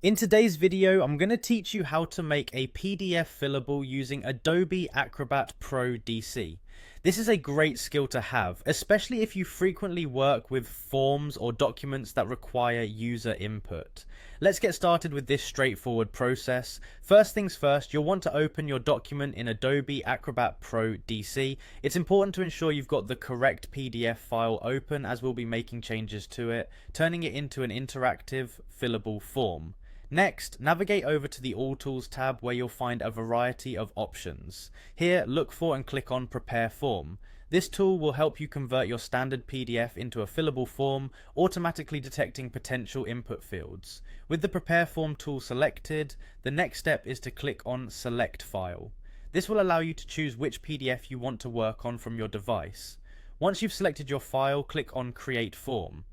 In today's video, I'm going to teach you how to make a PDF fillable using Adobe Acrobat Pro DC. This is a great skill to have, especially if you frequently work with forms or documents that require user input. Let's get started with this straightforward process. First things first, you'll want to open your document in Adobe Acrobat Pro DC. It's important to ensure you've got the correct PDF file open, as we'll be making changes to it, turning it into an interactive, fillable form. Next, navigate over to the All Tools tab where you'll find a variety of options. Here, look for and click on Prepare Form. This tool will help you convert your standard PDF into a fillable form, automatically detecting potential input fields. With the Prepare Form tool selected, the next step is to click on Select File. This will allow you to choose which PDF you want to work on from your device. Once you've selected your file, click on Create Form.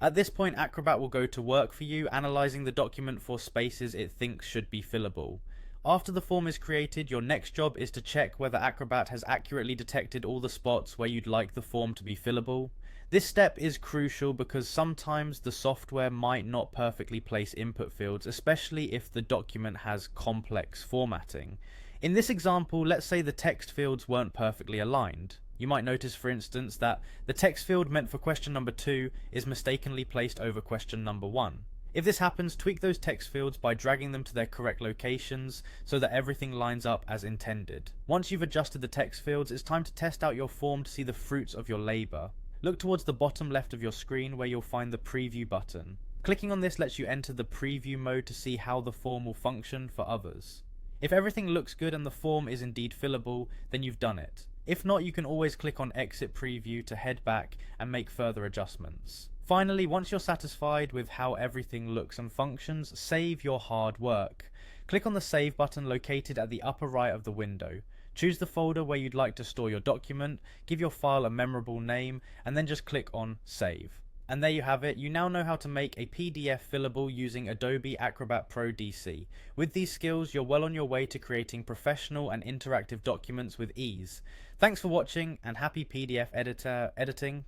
At this point, Acrobat will go to work for you, analysing the document for spaces it thinks should be fillable. After the form is created, your next job is to check whether Acrobat has accurately detected all the spots where you'd like the form to be fillable. This step is crucial because sometimes the software might not perfectly place input fields, especially if the document has complex formatting. In this example, let's say the text fields weren't perfectly aligned. You might notice, for instance, that the text field meant for question number 2 is mistakenly placed over question number 1. If this happens, tweak those text fields by dragging them to their correct locations so that everything lines up as intended. Once you've adjusted the text fields, it's time to test out your form to see the fruits of your labour. Look towards the bottom left of your screen where you'll find the Preview button. Clicking on this lets you enter the preview mode to see how the form will function for others. If everything looks good and the form is indeed fillable, then you've done it. If not, you can always click on Exit Preview to head back and make further adjustments. Finally, once you're satisfied with how everything looks and functions, save your hard work. Click on the Save button located at the upper right of the window. Choose the folder where you'd like to store your document, give your file a memorable name, and then just click on Save. And there you have it. You now know how to make a PDF fillable using Adobe Acrobat Pro DC. With these skills, you're well on your way to creating professional and interactive documents with ease. Thanks for watching, and happy PDF editing.